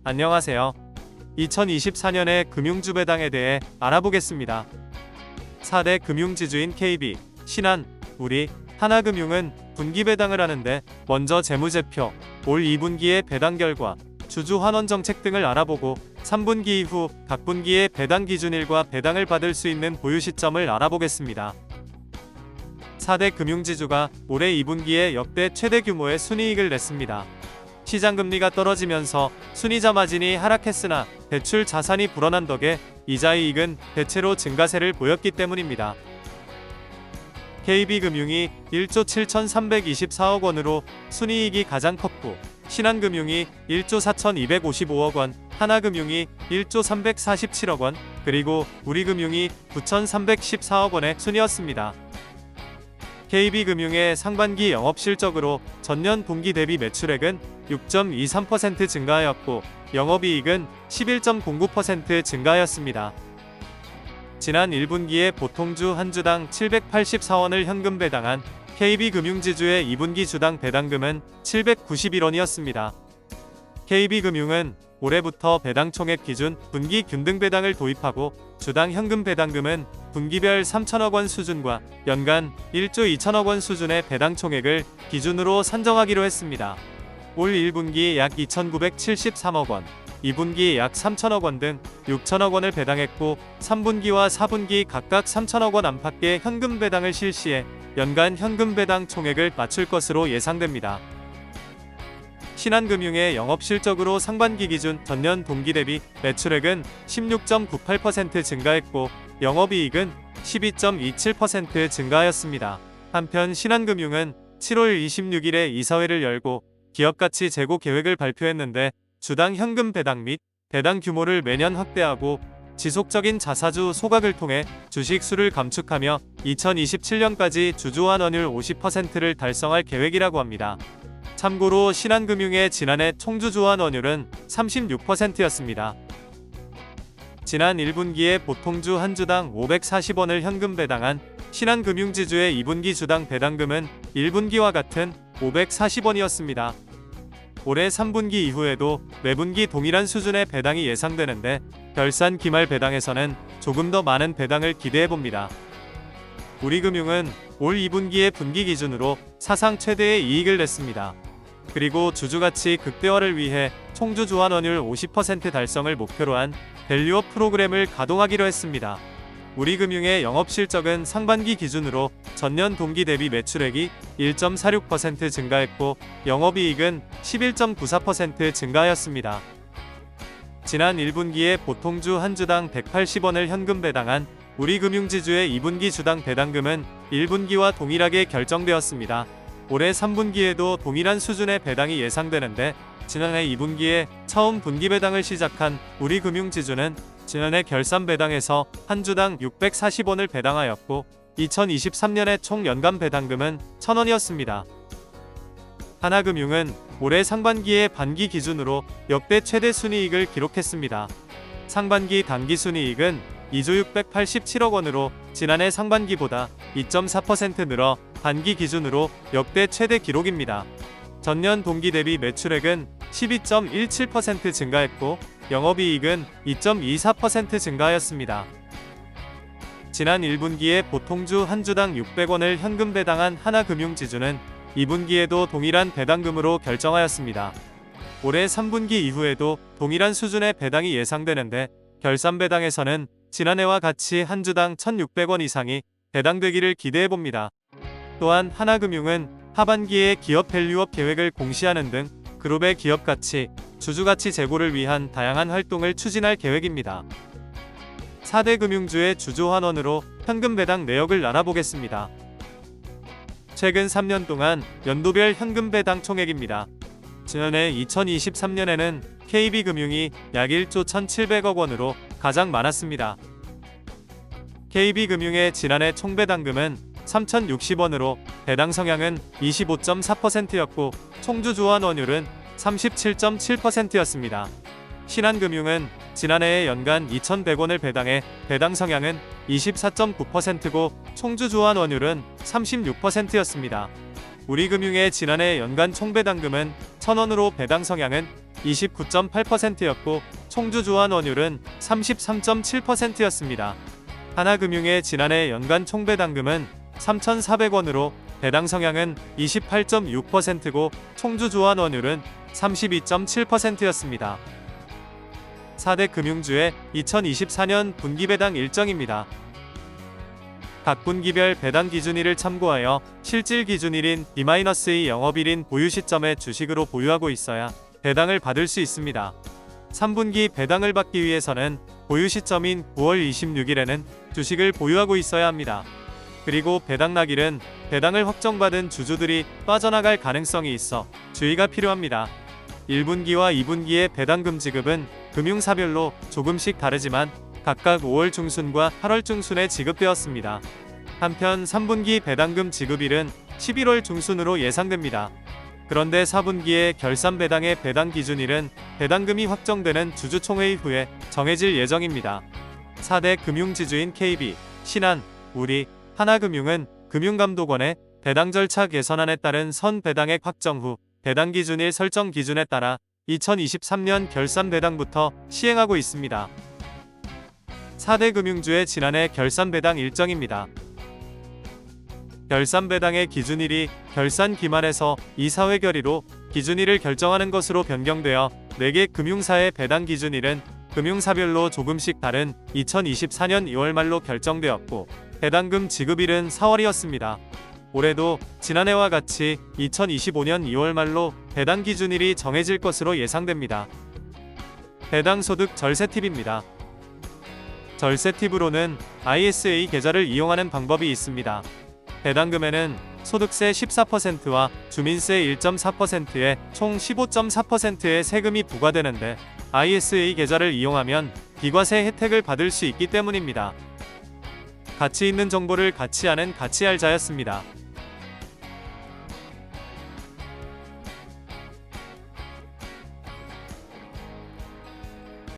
안녕하세요. 2024년의 금융주 배당에 대해 알아보겠습니다. 4대 금융지주인 KB, 신한, 우리, 하나금융은 분기 배당을 하는데 먼저 재무제표, 올 2분기의 배당 결과, 주주 환원 정책 등을 알아보고 3분기 이후 각 분기의 배당 기준일과 배당을 받을 수 있는 보유 시점을 알아보겠습니다. 4대 금융지주가 올해 2분기에 역대 최대 규모의 순이익을 냈습니다. 시장금리가 떨어지면서 순이자 마진이 하락했으나 대출 자산이 불어난 덕에 이자이익은 대체로 증가세를 보였기 때문입니다. KB금융이 1조 7,324억 원으로 순이익이 가장 컸고, 신한금융이 1조 4,255억 원, 하나금융이 1조 347억 원, 그리고 우리금융이 9,314억 원의 순이었습니다. KB금융의 상반기 영업실적으로 전년 동기 대비 매출액은 6.23% 증가하였고 영업이익은 11.09% 증가하였습니다. 지난 1분기에 보통주 한 주당 784원을 현금 배당한 KB금융지주의 2분기 주당 배당금은 791원이었습니다. KB금융은 올해부터 배당 총액 기준 분기 균등 배당을 도입하고 주당 현금 배당금은 분기별 3천억 원 수준과 연간 1조 2천억 원 수준의 배당 총액을 기준으로 산정하기로 했습니다. 올 1분기 약 2,973억 원, 2분기 약 3천억 원 등 6천억 원을 배당했고 3분기와 4분기 각각 3천억 원 안팎의 현금 배당을 실시해 연간 현금 배당 총액을 맞출 것으로 예상됩니다. 신한금융의 영업실적으로 상반기 기준 전년 동기 대비 매출액은 16.98% 증가했고 영업이익은 12.27% 증가하였습니다. 한편 신한금융은 7월 26일에 이사회를 열고 기업가치 재고 계획을 발표했는데 주당 현금 배당 및 배당 규모를 매년 확대하고 지속적인 자사주 소각을 통해 주식 수를 감축하며 2027년까지 주주 환원율 50%를 달성할 계획이라고 합니다. 참고로 신한금융의 지난해 총주주 환원율은 36%였습니다. 지난 1분기에 보통주 한 주당 540원을 현금 배당한 신한금융지주의 2분기 주당 배당금은 1분기와 같은 540원이었습니다. 올해 3분기 이후에도 매분기 동일한 수준의 배당이 예상되는데 결산 기말 배당에서는 조금 더 많은 배당을 기대해봅니다. 우리금융은 올 2분기의 분기 기준으로 사상 최대의 이익을 냈습니다. 그리고 주주가치 극대화를 위해 총주주 환원율 50% 달성을 목표로 한 밸류업 프로그램을 가동하기로 했습니다. 우리금융의 영업실적은 상반기 기준으로 전년 동기 대비 매출액이 1.46% 증가했고 영업이익은 11.94% 증가하였습니다. 지난 1분기에 보통주 한 주당 180원을 현금 배당한 우리금융지주의 2분기 주당 배당금은 1분기와 동일하게 결정되었습니다. 올해 3분기에도 동일한 수준의 배당이 예상되는데 지난해 2분기에 처음 분기 배당을 시작한 우리금융지주는 지난해 결산 배당에서 한 주당 640원을 배당하였고 2023년의 총 연간 배당금은 1,000원이었습니다. 하나금융은 올해 상반기의 반기 기준으로 역대 최대 순이익을 기록했습니다. 상반기 단기 순이익은 2조 687억 원으로 지난해 상반기보다 2.4% 늘어 반기 기준으로 역대 최대 기록입니다. 전년 동기 대비 매출액은 12.17% 증가했고 영업이익은 2.24% 증가하였습니다. 지난 1분기에 보통주 한 주당 600원을 현금 배당한 하나금융지주는 2분기에도 동일한 배당금으로 결정하였습니다. 올해 3분기 이후에도 동일한 수준의 배당이 예상되는데 결산 배당에서는 지난해와 같이 한 주당 1,600원 이상이 배당되기를 기대해봅니다. 또한 하나금융은 하반기에 기업 밸류업 계획을 공시하는 등 그룹의 기업가치, 주주가치 제고를 위한 다양한 활동을 추진할 계획입니다. 4대 금융주의 주주 환원으로 현금 배당 내역을 알아보겠습니다. 최근 3년 동안 연도별 현금 배당 총액입니다. 지난해 2023년에는 KB금융이 약 1조 1,700억 원으로 가장 많았습니다. KB금융의 지난해 총배당금은 3,060원으로 배당 성향은 25.4%였고 총주주 환원율은 37.7%였습니다. 신한금융은 지난해에 연간 2,100원을 배당해 배당 성향은 24.9%고 총주주 환원율은 36%였습니다. 우리금융의 지난해 연간 총배당금은 1,000원으로 배당 성향은 29.8%였고 총주주환원율은 33.7%였습니다. 하나금융의 지난해 연간 총배당금은 3,400원으로 배당 성향은 28.6%고 총주주환원율은 32.7%였습니다. 4대 금융주의 2024년 분기배당 일정입니다. 각 분기별 배당 기준일을 참고하여 실질 기준일인 D-2 영업일인 보유 시점에 주식으로 보유하고 있어야 배당을 받을 수 있습니다. 3분기 배당을 받기 위해서는 보유 시점인 9월 26일에는 주식을 보유하고 있어야 합니다. 그리고 배당 날일은 배당을 확정받은 주주들이 빠져나갈 가능성이 있어 주의가 필요합니다. 1분기와 2분기의 배당금 지급은 금융사별로 조금씩 다르지만 각각 5월 중순과 8월 중순에 지급되었습니다. 한편 3분기 배당금 지급일은 11월 중순으로 예상됩니다. 그런데 4분기의 결산 배당의 배당 기준일은 배당금이 확정되는 주주총회의 후에 정해질 예정입니다. 4대 금융지주인 KB, 신한, 우리, 하나금융은 금융감독원의 배당 절차 개선안에 따른 선 배당액 확정 후 배당 기준일 설정 기준에 따라 2023년 결산 배당부터 시행하고 있습니다. 4대 금융주의 지난해 결산 배당 일정입니다. 결산 배당의 기준일이 결산 기만에서 이사회 결의로 기준일을 결정하는 것으로 변경되어 4개 금융사의 배당 기준일은 금융사별로 조금씩 다른 2024년 2월 말로 결정되었고 배당금 지급일은 4월이었습니다. 올해도 지난해와 같이 2025년 2월 말로 배당 기준일이 정해질 것으로 예상됩니다. 배당소득 절세 팁입니다. 절세 팁으로는 ISA 계좌를 이용하는 방법이 있습니다. 배당금에는 소득세 14%와 주민세 1.4%에 총 15.4%의 세금이 부과되는데 ISA 계좌를 이용하면 비과세 혜택을 받을 수 있기 때문입니다. 가치 있는 정보를 가치 않은 가치알자였습니다.